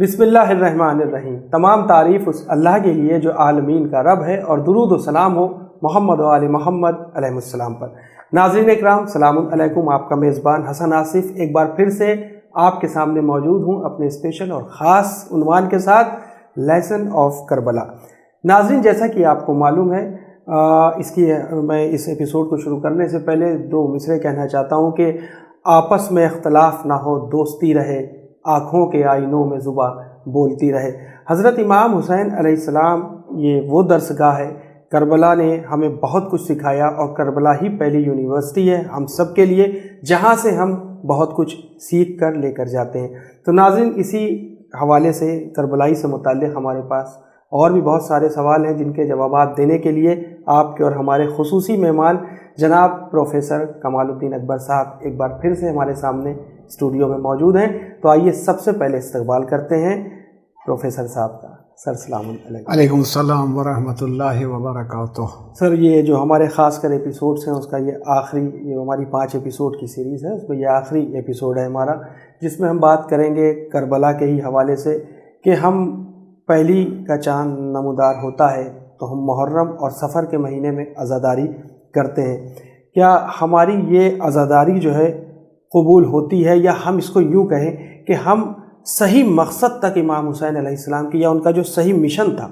بسم اللہ الرحمن الرحیم۔ تمام تعریف اس اللہ کے لیے جو عالمین کا رب ہے، اور درود و سلام ہو محمد و آل محمد علیہ السلام پر۔ ناظرین اکرام، سلام علیکم۔ آپ کا میزبان حسن آصف ایک بار پھر سے آپ کے سامنے موجود ہوں اپنے اسپیشل اور خاص عنوان کے ساتھ، لیسن آف کربلا۔ ناظرین، جیسا کہ آپ کو معلوم ہے، میں اس ایپیسوڈ کو شروع کرنے سے پہلے دو مصرے کہنا چاہتا ہوں کہ آپس میں اختلاف نہ ہو، دوستی رہے، آنکھوں کے آئینوں میں زباں بولتی رہے۔ حضرت امام حسین علیہ السلام یہ وہ درسگاہ ہے، کربلا نے ہمیں بہت کچھ سکھایا، اور کربلا ہی پہلی یونیورسٹی ہے ہم سب کے لیے، جہاں سے ہم بہت کچھ سیکھ کر لے کر جاتے ہیں۔ تو ناظرین، اسی حوالے سے کربلائی سے متعلق ہمارے پاس اور بھی بہت سارے سوال ہیں، جن کے جوابات دینے کے لیے آپ کے اور ہمارے خصوصی مہمان جناب پروفیسر کمال الدین اکبر صاحب ایک بار پھر سے ہمارے سامنے اسٹوڈیو میں موجود ہیں۔ تو آئیے سب سے پہلے استقبال کرتے ہیں پروفیسر صاحب کا۔ سر السلام علیکم۔ علیکم السلام ورحمۃ اللہ وبرکاتہ۔ سر، یہ جو ہمارے خاص کر ایپیسوڈس ہیں، اس کا یہ ہماری 5 ایپیسوڈ کی سیریز ہے، اس میں یہ آخری ایپیسوڈ ہے ہمارا، جس میں ہم بات کریں گے کربلا کے ہی حوالے سے کہ ہم پہلی کا چاند نمودار ہوتا ہے تو ہم محرم اور صفر کے مہینے میں عزاداری کرتے ہیں۔ کیا ہماری یہ عزاداری جو ہے قبول ہوتی ہے، یا ہم اس کو یوں کہیں کہ ہم صحیح مقصد تک امام حسین علیہ السلام کی، یا ان کا جو صحیح مشن تھا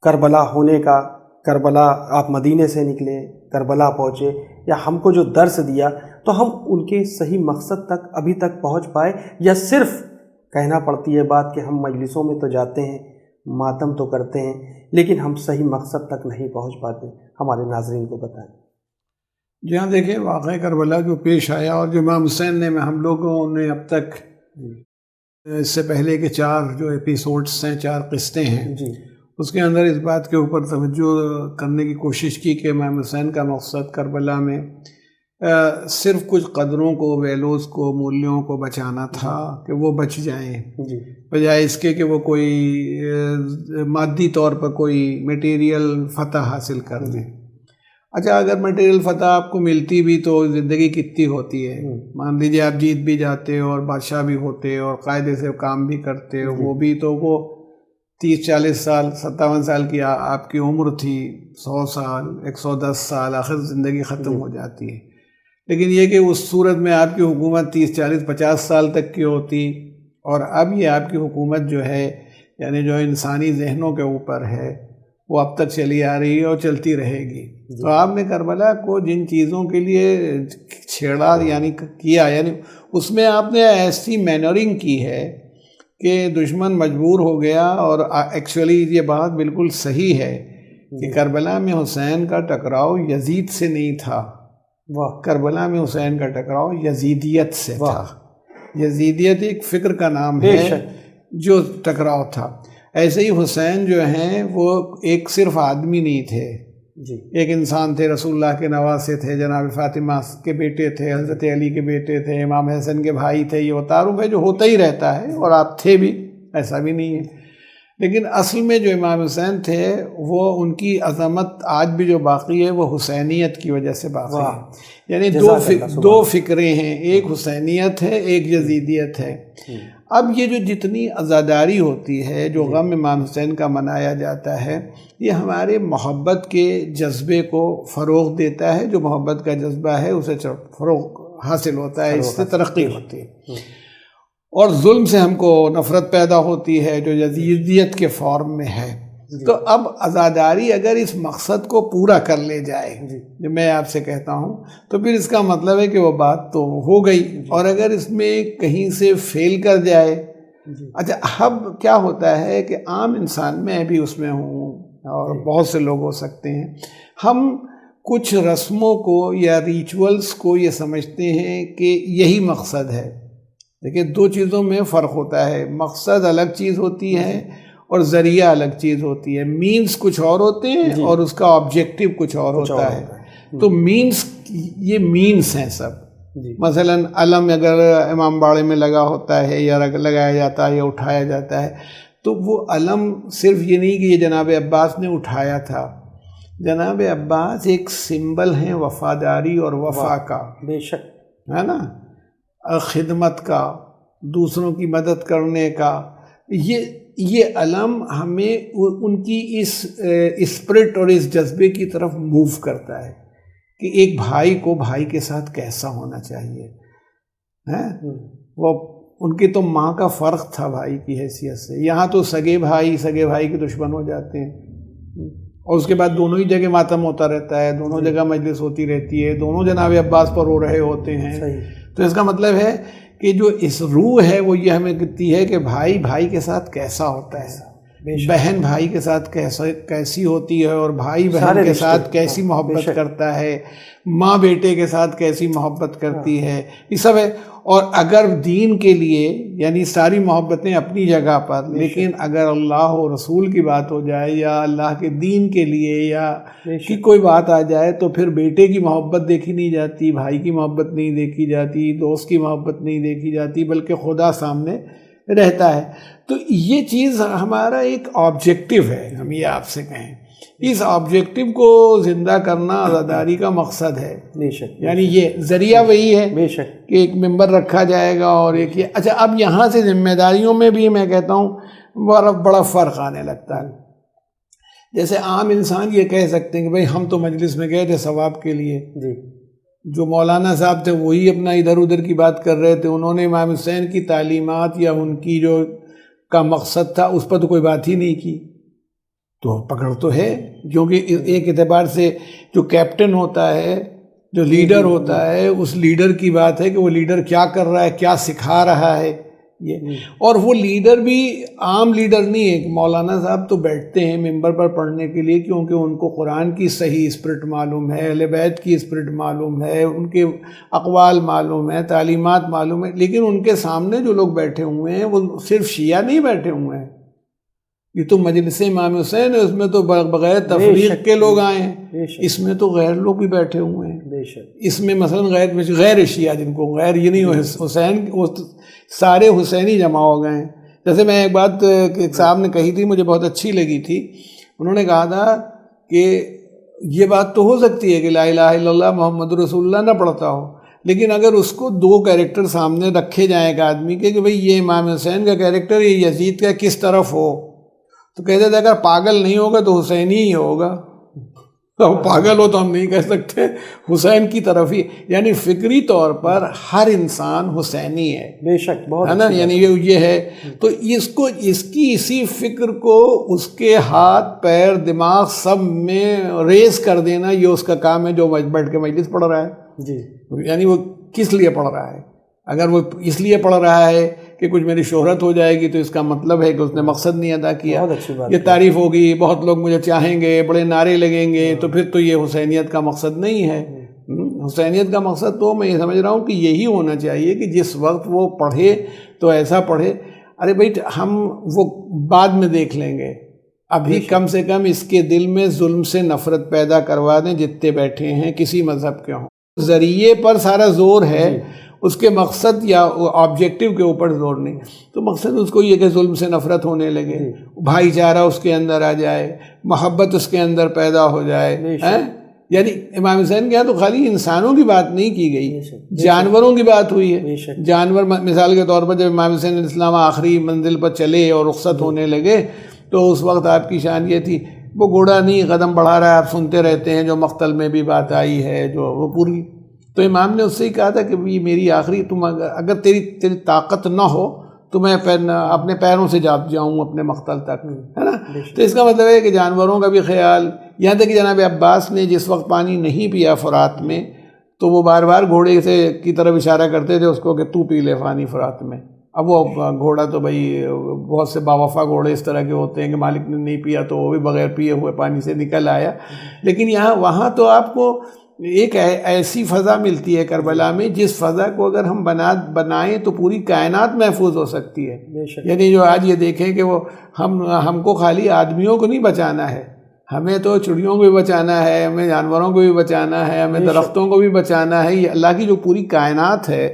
کربلا ہونے کا، کربلا آپ مدینے سے نکلے، کربلا پہنچے، یا ہم کو جو درس دیا، تو ہم ان کے صحیح مقصد تک ابھی تک پہنچ پائے، یا صرف کہنا پڑتی ہے بات کہ ہم مجلسوں میں تو جاتے ہیں، ماتم تو کرتے ہیں، لیکن ہم صحیح مقصد تک نہیں پہنچ پاتے؟ ہمارے ناظرین کو بتائیں۔ جی ہاں، دیکھیں، واقعہ کربلا جو پیش آیا، اور جو امام حسین نے ہم لوگوں نے اب تک اس سے پہلے کے 4 جو ایپیسوڈس ہیں، 4 قسطیں ہیں، جی، اس کے اندر اس بات کے اوپر توجہ کرنے کی کوشش کی کہ امام حسین کا مقصد کربلا میں صرف کچھ قدروں کو، ویلوز کو، مولیوں کو بچانا تھا کہ وہ بچ جائیں، جی، بجائے اس کے کہ وہ کوئی مادی طور پر کوئی میٹیریل فتح حاصل کر لیں۔ اچھا، اگر میٹیریل فتح آپ کو ملتی بھی تو زندگی کتنی ہوتی ہے؟ مان لیجیے آپ جیت بھی جاتے ہو اور بادشاہ بھی ہوتے ہو اور قاعدے سے کام بھی کرتے ہو، وہ بھی تو وہ 30-40 سال، 57 سال کی آپ کی عمر تھی، 100 سال، 110 سال، آخر زندگی ختم ہو جاتی ہے۔ لیکن یہ کہ اس صورت میں آپ کی حکومت 30، 40، 50 سال تک کی ہوتی، اور اب یہ آپ کی حکومت جو ہے، یعنی جو انسانی ذہنوں کے اوپر ہے، وہ اب تک چلی آ رہی ہے اور چلتی رہے گی۔ تو آپ نے کربلا کو جن چیزوں کے لیے چھیڑا، یعنی کیا، یعنی اس میں آپ نے ایسی مینورنگ کی ہے کہ دشمن مجبور ہو گیا، اور ایکچولی یہ بات بالکل صحیح ہے کہ کربلا میں حسین کا ٹکراؤ یزید سے نہیں تھا، کربلا میں حسین کا ٹکراؤ یزیدیت سے تھا۔ یزیدیت ایک فکر کا نام ہے جو ٹکراؤ تھا۔ ایسے ہی حسین جو ہیں وہ ایک صرف آدمی نہیں تھے، ایک انسان تھے، رسول اللہ کے نواسے تھے، جناب فاطمہ کے بیٹے تھے، حضرت علی کے بیٹے تھے، امام حسن کے بھائی تھے۔ یہ وہ تعارف ہے جو ہوتا ہی رہتا ہے، اور آپ تھے بھی، ایسا بھی نہیں ہے۔ لیکن اصل میں جو امام حسین تھے، وہ ان کی عظمت آج بھی جو باقی ہے وہ حسینیت کی وجہ سے باقی ہے۔ یعنی دو فکریں ہیں، ایک حسینیت ہے، ایک یزیدیت ہے۔ اب یہ جو جتنی عزاداری ہوتی ہے، جو غم امام حسین کا منایا جاتا ہے، یہ ہمارے محبت کے جذبے کو فروغ دیتا ہے۔ جو محبت کا جذبہ ہے اسے فروغ حاصل ہوتا ہے، اس سے ترقی ہوتی ہے، اور ظلم سے ہم کو نفرت پیدا ہوتی ہے جو یزیدیت کے فارم میں ہے۔ تو اب عزاداری اگر اس مقصد کو پورا کر لے جائے، جو میں آپ سے کہتا ہوں، تو پھر اس کا مطلب ہے کہ وہ بات تو ہو گئی۔ اور اگر اس میں کہیں سے فیل کر جائے، اچھا، اب کیا ہوتا ہے کہ عام انسان، میں بھی اس میں ہوں اور بہت سے لوگ ہو سکتے ہیں، ہم کچھ رسموں کو یا ریچولز کو یہ سمجھتے ہیں کہ یہی مقصد ہے۔ دیکھیں، 2 چیزوں میں فرق ہوتا ہے، مقصد الگ چیز ہوتی ہے اور ذریعہ الگ چیز ہوتی ہے۔ مینز کچھ اور ہوتے ہیں اور اس کا آبجیکٹیو کچھ اور ہوتا ہے۔ تو مینز، یہ مینز ہیں سب۔ مثلا علم اگر امام باڑے میں لگا ہوتا ہے یا لگایا جاتا ہے یا اٹھایا جاتا ہے، تو وہ علم صرف یہ نہیں کہ یہ جناب عباس نے اٹھایا تھا۔ جناب عباس ایک سمبل ہیں وفاداری اور وفا کا، بے شک، ہے نا، خدمت کا، دوسروں کی مدد کرنے کا، یہ علم ہمیں ان کی اس اسپرٹ اور اس جذبے کی طرف موو کرتا ہے کہ ایک بھائی کو بھائی کے ساتھ کیسا ہونا چاہیے. وہ ان کی تو ماں کا فرق تھا بھائی کی حیثیت سے. یہاں تو سگے بھائی کے دشمن ہو جاتے ہیں اور اس کے بعد دونوں ہی جگہ ماتم ہوتا رہتا ہے, دونوں جگہ مجلس ہوتی رہتی ہے, دونوں جناب عباس پر رو رہے ہوتے ہیں. تو اس کا مطلب ہے کہ جو اس روح ہے وہ یہ ہمیں کہتی ہے کہ بھائی بھائی کے ساتھ کیسا ہوتا ہے, بہن بھائی کے ساتھ کیسی ہوتی ہے, اور بھائی بہن کے ساتھ کیسی محبت کرتا ہے, ماں بیٹے کے ساتھ کیسی محبت کرتی ہے, یہ سب ہے. اور اگر دین کے لیے یعنی ساری محبتیں اپنی جگہ پر, لیکن اگر اللہ و رسول کی بات ہو جائے یا اللہ کے دین کے لیے یا کی کوئی بات آ جائے تو پھر بیٹے کی محبت دیکھی نہیں جاتی, بھائی کی محبت نہیں دیکھی جاتی, دوست کی محبت نہیں دیکھی جاتی, بلکہ خدا سامنے رہتا ہے. تو یہ چیز ہمارا ایک آبجیکٹو ہے, ہم یہ آپ سے کہیں. اس آبجیکٹو کو زندہ کرنا عزاداری کا مقصد ہے. بے شک. یعنی یہ ذریعہ وہی ہے بے شک کہ ایک ممبر رکھا جائے گا اور ایک یہ. اچھا, اب یہاں سے ذمہ داریوں میں بھی میں کہتا ہوں بڑا فرق آنے لگتا ہے. جیسے عام انسان یہ کہہ سکتے ہیں کہ بھئی ہم تو مجلس میں گئے تھے ثواب کے لیے. جو مولانا صاحب تھے وہی اپنا ادھر ادھر کی بات کر رہے تھے, انہوں نے امام حسین کی تعلیمات یا ان کی جو کا مقصد تھا اس پر تو کوئی بات ہی نہیں کی. تو پکڑ تو ہے, کیونکہ ایک اعتبار سے جو کیپٹن ہوتا ہے, جو لیڈر ہوتا ہے, اس لیڈر کی بات ہے کہ وہ لیڈر کیا کر رہا ہے, کیا سکھا رہا ہے. یہ اور وہ لیڈر بھی عام لیڈر نہیں ہے. مولانا صاحب تو بیٹھتے ہیں ممبر پر پڑھنے کے لیے کیونکہ ان کو قرآن کی صحیح اسپرٹ معلوم ہے, اہل بیت کی اسپرٹ معلوم ہے, ان کے اقوال معلوم ہے, تعلیمات معلوم ہے. لیکن ان کے سامنے جو لوگ بیٹھے ہوئے ہیں وہ صرف شیعہ نہیں بیٹھے ہوئے ہیں, یہ تو مجلس امام حسین ہے, اس میں تو بغیر تفریق کے لوگ آئے ہیں, اس میں تو غیر لوگ بھی بیٹھے ہوئے ہیں. اس میں مثلا غیر شیعہ, جن کو غیر یہ نہیں حسین, وہ سارے حسینی جمع ہو گئے ہیں. جیسے میں ایک بات ایک صاحب نے کہی تھی, مجھے بہت اچھی لگی تھی. انہوں نے کہا تھا کہ یہ بات تو ہو سکتی ہے کہ لا الہ الا اللہ محمد رسول اللہ نہ پڑھتا ہو, لیکن اگر اس کو دو کیریکٹر سامنے رکھے جائیں ایک آدمی کے کہ بھئی یہ امام حسین کا کیریکٹر یہ یزید کا کس طرف ہو, تو کہتے تھے اگر پاگل نہیں ہوگا تو حسینی ہی ہوگا. پاگل ہو تو ہم نہیں کہہ سکتے, حسین کی طرف ہی. یعنی فکری طور پر ہر انسان حسینی ہے. بے شک, بہت ہے نا. یعنی یہ ہے. تو اس کی اسی فکر کو اس کے ہاتھ پیر دماغ سب میں ریز کر دینا, یہ اس کا کام ہے جو بیٹھ کے مجلس پڑھ رہا ہے. جی, یعنی وہ کس لیے پڑھ رہا ہے؟ اگر وہ اس لیے پڑھ رہا ہے کہ کچھ میری شہرت ہو جائے گی تو اس کا مطلب ہے کہ اس نے مقصد نہیں ادا کیا. یہ تعریف ہوگی, بہت لوگ مجھے چاہیں گے, بڑے نعرے لگیں گے, تو پھر تو یہ حسینیت کا مقصد نہیں ہے. حسینیت کا مقصد تو میں یہ سمجھ رہا ہوں کہ یہی ہونا چاہیے کہ جس وقت وہ پڑھے تو ایسا پڑھے, ارے بھائی ہم وہ بعد میں دیکھ لیں گے, ابھی کم سے کم اس کے دل میں ظلم سے نفرت پیدا کروا دیں جتنے بیٹھے ہیں کسی مذہب کے ہوں. ذریعے پر سارا زور ہے, اس کے مقصد یا آبجیکٹو کے اوپر زور نہیں. تو مقصد اس کو یہ کہ ظلم سے نفرت ہونے لگے, بھائی چارہ اس کے اندر آ جائے, محبت اس کے اندر پیدا ہو جائے. یعنی امام حسین کے یہاں تو خالی انسانوں کی بات نہیں کی گئی, جانوروں کی بات ہوئی ہے. جانور مثال کے طور پر جب امام حسین علیہ السلام آخری منزل پر چلے اور رخصت ہونے لگے تو اس وقت آپ کی شان یہ تھی, وہ گھوڑا نہیں قدم بڑھا رہا ہے, آپ سنتے رہتے ہیں جو مقتل میں بھی بات آئی ہے جو وہ پوری. تو امام نے اس سے ہی کہا تھا کہ یہ میری آخری, تم اگر تیری طاقت نہ ہو تو میں اپنے پیروں سے جاؤں اپنے مقتل تک, ہے نا. تو اس کا مطلب ہے کہ جانوروں کا بھی خیال. یہاں تک کہ جناب عباس نے جس وقت پانی نہیں پیا فرات میں تو وہ بار بار گھوڑے سے کی طرف اشارہ کرتے تھے اس کو کہ تو پی لے پانی فرات میں. اب وہ گھوڑا تو بھائی بہت سے باوفا گھوڑے اس طرح کے ہوتے ہیں کہ مالک نے نہیں پیا تو وہ بھی بغیر پیے ہوئے پانی سے نکل آیا. لیکن وہاں تو آپ کو ایک ایسی فضا ملتی ہے کربلا میں جس فضا کو اگر ہم بنائیں تو پوری کائنات محفوظ ہو سکتی ہے. یعنی جو آج یہ دیکھیں کہ وہ ہم کو خالی آدمیوں کو نہیں بچانا ہے, ہمیں تو چڑیوں کو بھی بچانا ہے, ہمیں جانوروں کو بھی بچانا ہے, ہمیں درختوں کو بھی بچانا ہے. یہ اللہ کی جو پوری کائنات ہے,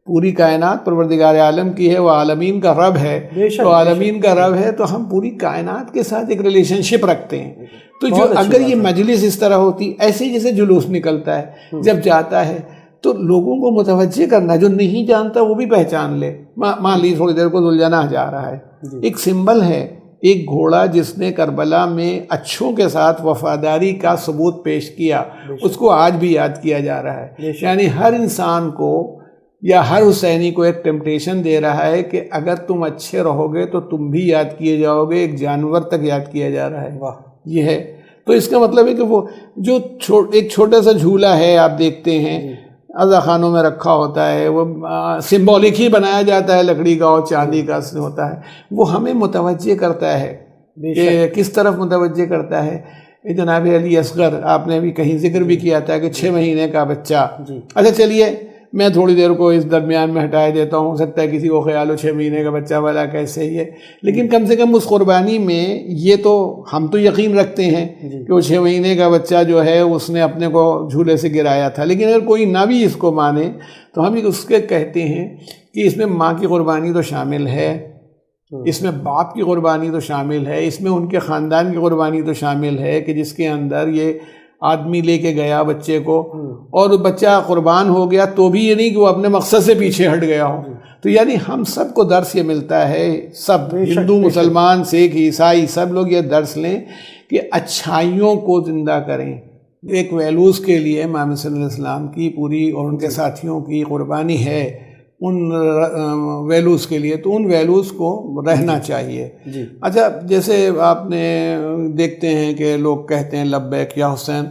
پوری کائنات پروردگار عالم کی ہے, وہ عالمین کا رب ہے. تو عالمین کا رب ہے تو ہم پوری کائنات کے ساتھ ایک ریلیشن شپ رکھتے ہیں. تو جو اگر یہ مجلس اس طرح ہوتی, ایسے جیسے جلوس نکلتا ہے جب جاتا ہے تو لوگوں کو متوجہ کرنا ہے، جو نہیں جانتا وہ بھی پہچان لے. مان لی تھوڑی دیر کو زلجناح جا رہا ہے، ایک سمبل ہے، ایک گھوڑا جس نے کربلا میں اچھوں کے ساتھ وفاداری کا ثبوت پیش کیا، اس کو آج بھی یاد کیا جا رہا ہے. یعنی ہر انسان کو یا ہر حسینی کو ایک ٹیمپٹیشن دے رہا ہے کہ اگر تم اچھے رہو گے تو تم بھی یاد کیے جاؤ گے، ایک جانور تک یاد کیا جا رہا ہے. یہ ہے. تو اس کا مطلب ہے کہ وہ جو ایک چھوٹا سا جھولا ہے آپ دیکھتے ہیں عزا خانوں میں رکھا ہوتا ہے، وہ سمبولک ہی بنایا جاتا ہے، لکڑی کا اور چاندی کا ہوتا ہے، وہ ہمیں متوجہ کرتا ہے کہ کس طرف متوجہ کرتا ہے. جناب علی اصغر آپ نے بھی کہیں ذکر بھی کیا تھا کہ 6 مہینے کا بچہ. اچھا چلیے میں تھوڑی دیر کو اس درمیان میں ہٹائے دیتا ہوں، ہو سکتا ہے کسی کو خیال ہو 6 مہینے کا بچہ والا کیسے ہی ہے، لیکن کم سے کم اس قربانی میں یہ تو ہم تو یقین رکھتے ہیں کہ وہ 6 مہینے کا بچہ جو ہے اس نے اپنے کو جھولے سے گرایا تھا. لیکن اگر کوئی نہ بھی اس کو مانے تو ہم اس کے کہتے ہیں کہ اس میں ماں کی قربانی تو شامل ہے، اس میں باپ کی قربانی تو شامل ہے، اس میں ان کے خاندان کی قربانی تو شامل ہے کہ جس کے اندر یہ آدمی لے کے گیا بچے کو اور بچہ قربان ہو گیا، تو بھی یہ نہیں کہ وہ اپنے مقصد سے پیچھے ہٹ گیا ہو. تو یعنی ہم سب کو درس یہ ملتا ہے، سب ہندو مسلمان سکھ عیسائی سب لوگ یہ درس لیں کہ اچھائیوں کو زندہ کریں. ایک ویلوز کے لیے محمد صلی اللہ علیہ وسلم کی پوری اور ان کے ساتھیوں کی قربانی ہے ان ویلوز کے لیے، تو ان ویلوز کو رہنا چاہیے. اچھا جیسے آپ نے دیکھتے ہیں کہ لوگ کہتے ہیں لبیک یا حسین،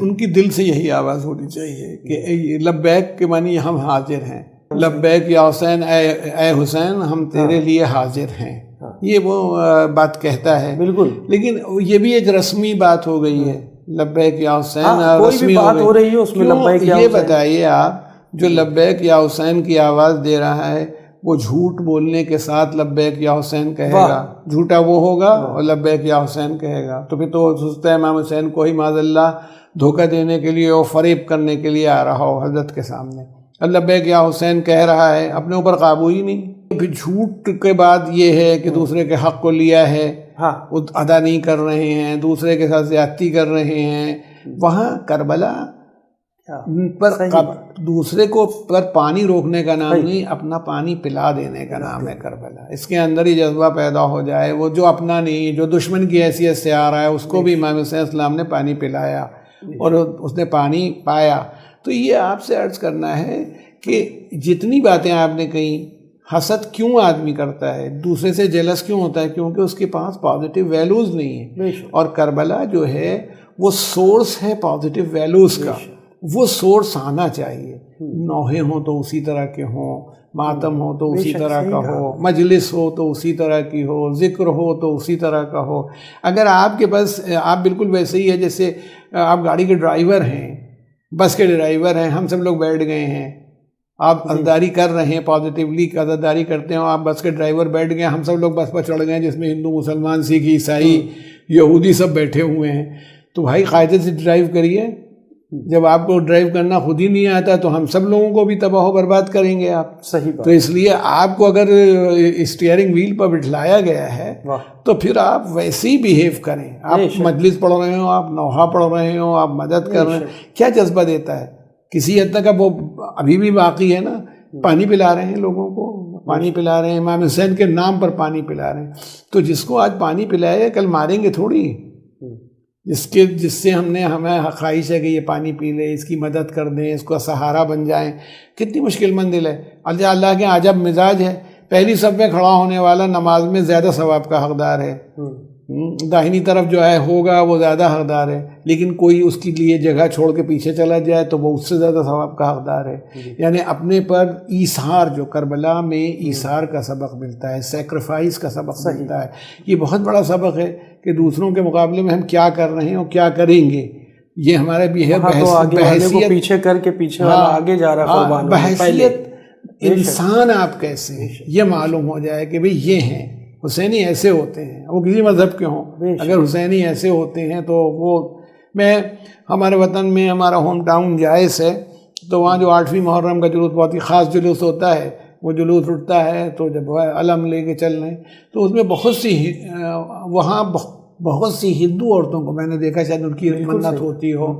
ان کی دل سے یہی آواز ہونی چاہیے کہ لبیک کے معنی ہم حاضر ہیں، لبیک یا حسین، اے حسین ہم تیرے لیے حاضر ہیں، یہ وہ بات کہتا ہے. بالکل. لیکن یہ بھی ایک رسمی بات ہو گئی ہے، لبیک یا حسین رسمی ہو رہی ہے اس میں. یہ بتائیے آپ جو لبیک یا حسین کی آواز دے رہا ہے وہ جھوٹ بولنے کے ساتھ لبیک یا حسین کہے گا، جھوٹا وہ ہوگا اور لبیک یا حسین کہے گا، تو پھر تو سوچتا ہے امام حسین کو ہی معاذ اللہ دھوکہ دینے کے لیے اور فریب کرنے کے لیے آ رہا ہو حضرت کے سامنے. لبیک یا حسین کہہ رہا ہے، اپنے اوپر قابو ہی نہیں. پھر جھوٹ کے بعد یہ ہے کہ دوسرے کے حق کو لیا ہے، ادا نہیں کر رہے ہیں، دوسرے کے ساتھ زیادتی کر رہے ہیں. وہاں کربلا پر دوسرے کو پر پانی روکنے کا نام نہیں، اپنا پانی پلا دینے کا نام ہے کربلا. اس کے اندر ہی جذبہ پیدا ہو جائے، وہ جو اپنا نہیں، جو دشمن کی حیثیت سے آ رہا ہے اس کو بھی امام حسین علیہ السلام نے پانی پلایا اور اس نے پانی پایا. تو یہ آپ سے عرض کرنا ہے کہ جتنی باتیں آپ نے کہیں، حسد کیوں آدمی کرتا ہے، دوسرے سے جیلس کیوں ہوتا ہے، کیونکہ اس کے پاس پازیٹیو ویلوز نہیں ہیں. اور کربلا جو ہے وہ سورس ہے پازیٹیو ویلوز کا، وہ سورس آنا چاہیے. نوحے ہوں تو اسی طرح کے ہوں، ماتم ہو تو اسی طرح کا ہو، مجلس ہو تو اسی طرح کی ہو، ذکر ہو تو اسی طرح کا ہو. اگر آپ کے پاس آپ بالکل ویسے ہی ہے جیسے آپ گاڑی کے ڈرائیور ہیں، بس کے ڈرائیور ہیں، ہم سب لوگ بیٹھ گئے ہیں، آپ عزاداری کر رہے ہیں، پازیٹیولی عزاداری کرتے ہیں، آپ بس کے ڈرائیور بیٹھ گئے، ہم سب لوگ بس پر چڑھ گئے جس میں ہندو مسلمان سکھ عیسائی یہودی سب بیٹھے ہوئے ہیں. تو بھائی قاعدے سے ڈرائیو کریے. جب آپ کو ڈرائیو کرنا خود ہی نہیں آتا تو ہم سب لوگوں کو بھی تباہ و برباد کریں گے آپ. صحیح بات. تو اس لیے آپ کو اگر اسٹیئرنگ ویل پر بٹھلایا گیا ہے تو پھر آپ ویسے ہی بیہیو کریں. آپ مجلس پڑھ رہے ہوں، آپ نوحہ پڑھ رہے ہوں، آپ مدد کر رہے ہیں، کیا جذبہ دیتا ہے؟ کسی حد تک اب وہ ابھی بھی باقی ہے نا، پانی پلا رہے ہیں لوگوں کو، پانی پلا رہے ہیں، امام حسین کے نام پر پانی پلا رہے ہیں. تو جس کو آج پانی پلائے کل ماریں گے تھوڑی، جس سے ہمیں خواہش ہے کہ یہ پانی پی لے، اس کی مدد کر دیں، اس کو سہارا بن جائیں. کتنی مشکل منزل ہے. اللہ کے عجب مزاج ہے، پہلی صف میں کھڑا ہونے والا نماز میں زیادہ ثواب کا حقدار ہے، داہنی طرف جو ہے ہوگا وہ زیادہ حقدار ہے، لیکن کوئی اس کے لیے جگہ چھوڑ کے پیچھے چلا جائے تو وہ اس سے زیادہ ثواب کا حقدار ہے. یعنی اپنے پر ایثار، جو کربلا میں ایثار کا سبق ملتا ہے، سیکریفائس کا سبق ملتا ہے، یہ بہت بڑا سبق ہے کہ دوسروں کے مقابلے میں ہم کیا کر رہے ہیں اور کیا کریں گے. یہ ہمارے بحیثیت پیچھے کر کے پیچھے والا آگے جا رہا ہے، بحیثیت انسان آپ کیسے ہیں یہ معلوم ہو جائے کہ بھئی یہ ہیں حسینی ایسے ہوتے ہیں، وہ کسی مذہب کے ہوں، اگر حسینی ایسے ہوتے ہیں تو وہ ہمارے وطن میں ہمارا ہوم ٹاؤن جائز ہے، تو وہاں جو 8ویں محرم کا جلوس بہت ہی خاص جلوس ہوتا ہے، وہ جلوس اٹھتا ہے تو جب علم لے کے چل رہے ہیں تو اس میں وہاں بہت سی ہندو عورتوں کو میں نے دیکھا، شاید ان کی منت ہوتی ہو،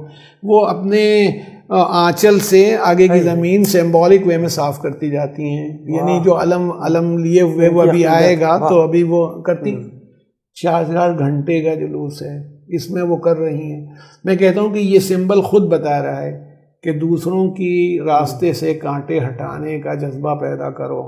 وہ اپنے آنچل سے آگے کی زمین سمبولک وے میں صاف کرتی جاتی ہیں، یعنی جو علم لیے ہوئے وہ ابھی آئے گا تو ابھی وہ کرتی 4 گھنٹے کا جلوس ہے، اس میں وہ کر رہی ہیں۔ میں کہتا ہوں کہ یہ سمبل خود بتا رہا ہے کہ دوسروں کی راستے سے کانٹے ہٹانے کا جذبہ پیدا کرو۔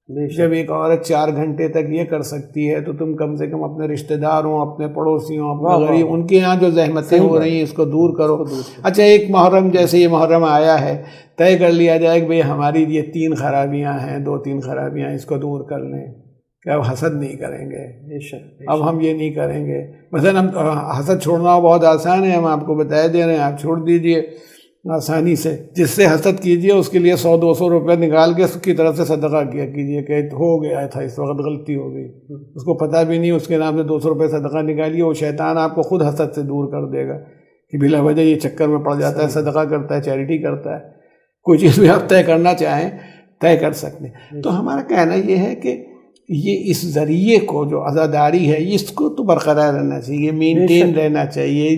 جب ایک عورت 4 گھنٹے تک یہ کر سکتی ہے تو تم کم سے کم اپنے رشتہ داروں، اپنے پڑوسیوں، اپنے غریب، ان کے یہاں جو زحمتیں ہو رہی ہیں اس کو دور کرو۔ اچھا، ایک محرم جیسے یہ محرم آیا ہے، طے کر لیا جائے کہ بھئی ہماری یہ 3 خرابیاں ہیں، 2-3 خرابیاں، اس کو دور کر لیں کہ اب حسد نہیں کریں گے، اب ہم یہ نہیں کریں گے۔ مثلا ہم حسد چھوڑنا بہت آسان ہے، ہم آپ کو بتا دے رہے ہیں، آپ چھوڑ دیجئے آسانی سے۔ جس سے حسد کیجئے اس کے لیے 100-200 روپے نکال کے اس کی طرف سے صدقہ کیا کیجئے کہ ہو گیا تھا، اس وقت غلطی ہو گئی، اس کو پتہ بھی نہیں، اس کے نام سے 200 روپے صدقہ نکالیے، وہ شیطان آپ کو خود حسد سے دور کر دے گا کہ بلا وجہ یہ چکر میں پڑ جاتا ہے، صدقہ کرتا ہے، چیریٹی کرتا ہے۔ کوئی چیز بھی آپ طے کرنا چاہیں طے کر سکتے ہیں۔ تو ہمارا کہنا یہ ہے کہ یہ اس ذریعے کو جو عزاداری ہے اس کو تو برقرار رہنا چاہیے، مینٹین رہنا چاہیے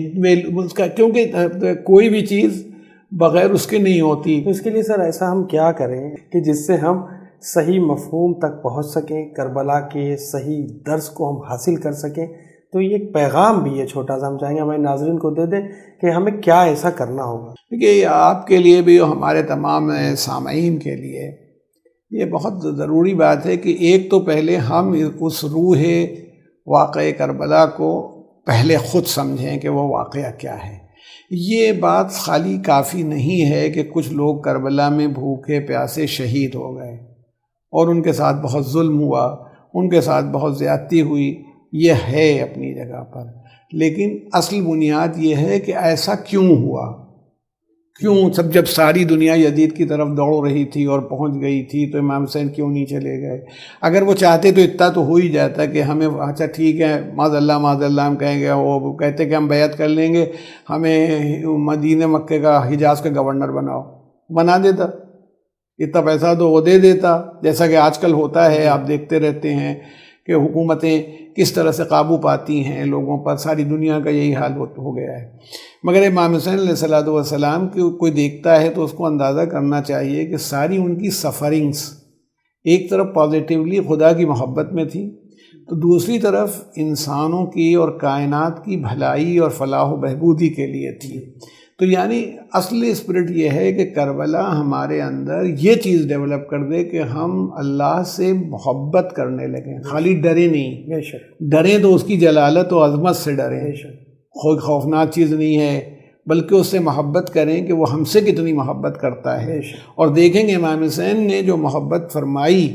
اس کا، کیونکہ کوئی بھی چیز بغیر اس کے نہیں ہوتی۔ تو اس کے لیے سر ایسا ہم کیا کریں کہ جس سے ہم صحیح مفہوم تک پہنچ سکیں، کربلا کے صحیح درس کو ہم حاصل کر سکیں؟ تو یہ ایک پیغام بھی ہے چھوٹا سا، ہم چاہیں گے ہمارے ناظرین کو دے دیں کہ ہمیں کیا ایسا کرنا ہوگا۔ دیکھیے، آپ کے لیے بھی اور ہمارے تمام سامعین کے لیے یہ بہت ضروری بات ہے کہ ایک تو پہلے ہم اس روح واقعہ کربلا کو پہلے خود سمجھیں کہ وہ واقعہ کیا ہے۔ یہ بات خالی کافی نہیں ہے کہ کچھ لوگ کربلا میں بھوکے پیاسے شہید ہو گئے اور ان کے ساتھ بہت ظلم ہوا، ان کے ساتھ بہت زیادتی ہوئی، یہ ہے اپنی جگہ پر، لیکن اصل بنیاد یہ ہے کہ ایسا کیوں ہوا، کیوں جب ساری دنیا یزید کی طرف دوڑ رہی تھی اور پہنچ گئی تھی تو امام حسین کیوں نہیں چلے گئے؟ اگر وہ چاہتے تو اتنا تو ہو ہی جاتا کہ ہمیں اچھا ٹھیک ہے معاذ اللہ ہم کہیں گے، وہ کہتے کہ ہم بیعت کر لیں گے، ہمیں مدینہ مکے کا حجاز کا گورنر بناؤ، بنا دیتا، اتنا پیسہ تو وہ دے دیتا، جیسا کہ آج کل ہوتا ہے، آپ دیکھتے رہتے ہیں کہ حکومتیں کس طرح سے قابو پاتی ہیں لوگوں پر، ساری دنیا کا یہی حال ہو گیا ہے۔ مگر امام حسین علیہ السلام کی کوئی دیکھتا ہے تو اس کو اندازہ کرنا چاہیے کہ ساری ان کی سفرنگز ایک طرف پازیٹیولی خدا کی محبت میں تھی، تو دوسری طرف انسانوں کی اور کائنات کی بھلائی اور فلاح و بہبودی کے لیے تھی۔ تو یعنی اصل اسپرٹ یہ ہے کہ کربلا ہمارے اندر یہ چیز ڈیولپ کر دے کہ ہم اللہ سے محبت کرنے لگیں، خالی ڈرے نہیں، ڈریں تو اس کی جلالت و عظمت سے ڈریں، کوئی خوفناک چیز نہیں ہے، بلکہ اس سے محبت کریں کہ وہ ہم سے کتنی محبت کرتا ہے۔ اور دیکھیں گے امام حسین نے جو محبت فرمائی،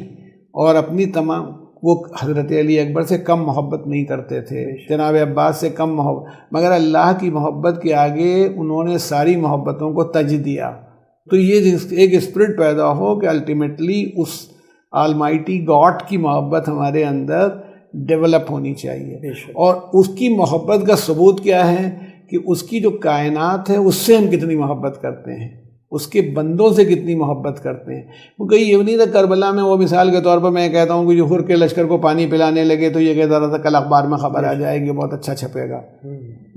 اور اپنی تمام، وہ حضرت علی اکبر سے کم محبت نہیں کرتے تھے، جناب عباس سے کم محبت، مگر اللہ کی محبت کے آگے انہوں نے ساری محبتوں کو تج دیا۔ تو یہ ایک اسپرٹ پیدا ہو کہ الٹیمیٹلی اس آلمائٹی گاڈ کی محبت ہمارے اندر ڈیولپ ہونی چاہیے، اور اس کی محبت کا ثبوت کیا ہے کہ اس کی جو کائنات ہے اس سے ہم کتنی محبت کرتے ہیں، اس کے بندوں سے کتنی محبت کرتے ہیں۔ وہ کہیں یہ نہیں تھا کربلا میں، وہ مثال کے طور پر میں کہتا ہوں کہ جو حر کے لشکر کو پانی پلانے لگے تو یہ کہتا تھا کل اخبار میں خبر آ جائے گی، بہت اچھا چھپے گا،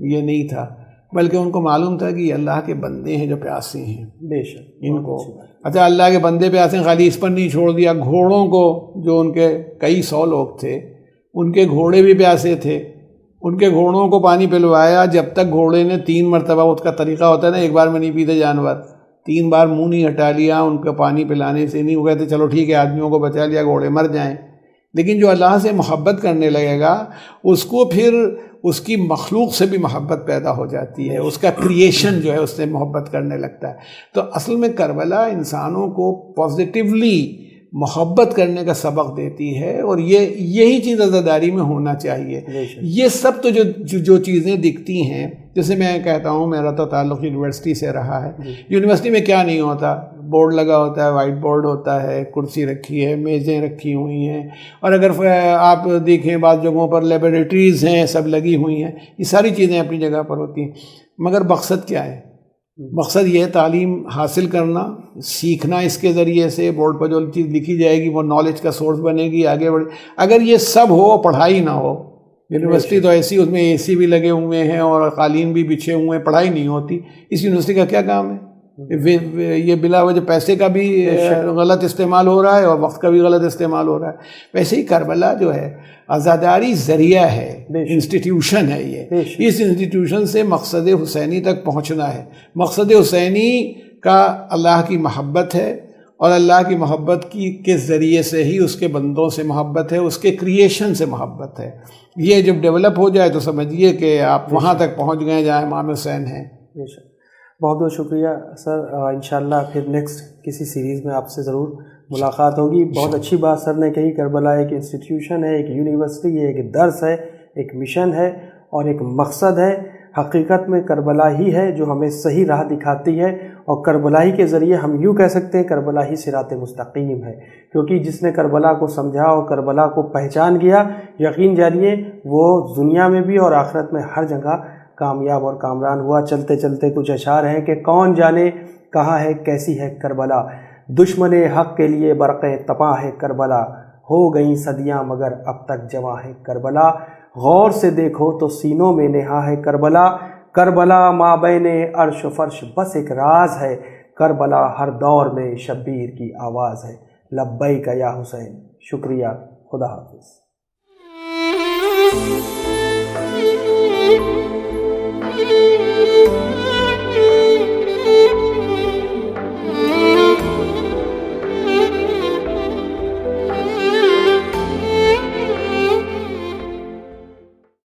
یہ نہیں تھا، بلکہ ان کو معلوم تھا کہ یہ اللہ کے بندے ہیں جو پیاسے ہیں، بے شک ان کو۔ اچھا، اللہ کے بندے پیاسے ہیں، خالی اس پر نہیں چھوڑ دیا، گھوڑوں کو، جو ان کے کئی 100 لوگ تھے، ان کے گھوڑے بھی پیاسے تھے، ان کے گھوڑوں کو پانی پلوایا، جب تک گھوڑے نے 3 مرتبہ، اس کا طریقہ ہوتا ہے نا، ایک بار میں نہیں پیتے جانور، 3 بار منہ نہیں ہٹا لیا ان کو پانی پلانے سے، نہیں، وہ کہتے چلو ٹھیک ہے آدمیوں کو بچا لیا، گھوڑے مر جائیں۔ لیکن جو اللہ سے محبت کرنے لگے گا اس کو پھر اس کی مخلوق سے بھی محبت پیدا ہو جاتی ہے، اس کا کریشن جو ہے اس سے محبت کرنے لگتا ہے۔ تو اصل میں کربلا انسانوں کو پازیٹیولی محبت کرنے کا سبق دیتی ہے، اور یہی چیز عزاداری میں ہونا چاہیے۔ یہ سب تو جو چیزیں دکھتی ہیں، جیسے میں کہتا ہوں میرا تو تعلق یونیورسٹی سے رہا ہے، یونیورسٹی میں کیا نہیں ہوتا، بورڈ لگا ہوتا ہے، وائٹ بورڈ ہوتا ہے، کرسی رکھی ہے، میزیں رکھی ہوئی ہیں، اور اگر آپ دیکھیں بعض جگہوں پر لیبارٹریز ہیں، سب لگی ہوئی ہیں، یہ ساری چیزیں اپنی جگہ پر ہوتی ہیں، مگر مقصد کیا ہے؟ مقصد یہ ہے تعلیم حاصل کرنا، سیکھنا، اس کے ذریعے سے بورڈ پر جو چیز لکھی جائے گی وہ نالج کا سورس بنے گی، آگے بڑھے۔ اگر یہ سب ہو، پڑھائی نہ ہو، یونیورسٹی تو ایسی، اس میں اے سی بھی لگے ہوئے ہیں اور قالین بھی بچھے ہوئے ہیں، پڑھائی نہیں ہوتی، اس یونیورسٹی کا کیا کام ہے؟ یہ بلا وجہ پیسے کا بھی غلط استعمال ہو رہا ہے اور وقت کا بھی غلط استعمال ہو رہا ہے. ویسے ہی کربلا جو ہے عزاداری ذریعہ ہے، انسٹیٹیوشن ہے. یہ اس انسٹیٹیوشن سے مقصد حسینی تک پہنچنا ہے. مقصد حسینی کا اللہ کی محبت ہے، اور اللہ کی محبت کے ذریعے سے ہی اس کے بندوں سے محبت ہے، اس کے کریشن سے محبت ہے. یہ جب ڈیولپ ہو جائے تو سمجھیے کہ آپ وہاں تک پہنچ گئے جہاں امام حسین ہیں. بہت بہت شکریہ سر. انشاءاللہ پھر نیکسٹ کسی سیریز میں آپ سے ضرور ملاقات ہوگی. بہت اچھی بات سر نے کہی. کربلا ایک انسٹیٹیوشن ہے، ایک یونیورسٹی ہے، ایک درس ہے، ایک مشن ہے اور ایک مقصد ہے. حقیقت میں کربلا ہی ہے جو ہمیں صحیح راہ دکھاتی ہے، اور کربلا ہی کے ذریعے ہم یوں کہہ سکتے ہیں کربلا ہی صراط مستقیم ہے. کیونکہ جس نے کربلا کو سمجھا اور کربلا کو پہچان گیا، یقین جانیے وہ دنیا میں بھی اور آخرت میں ہر جگہ کامیاب اور کامران ہوا. چلتے چلتے کچھ اشعار ہیں کہ کون جانے کہاں ہے کیسی ہے کربلا، دشمن حق کے لیے برق تپاں ہے کربلا، ہو گئیں صدیاں مگر اب تک جواں ہے کربلا، غور سے دیکھو تو سینوں میں نہا ہے کربلا، کربلا مابین عرش و فرش بس ایک راز ہے، کربلا ہر دور میں شبیر کی آواز ہے. لبیک یا حسین. شکریہ. خدا حافظ.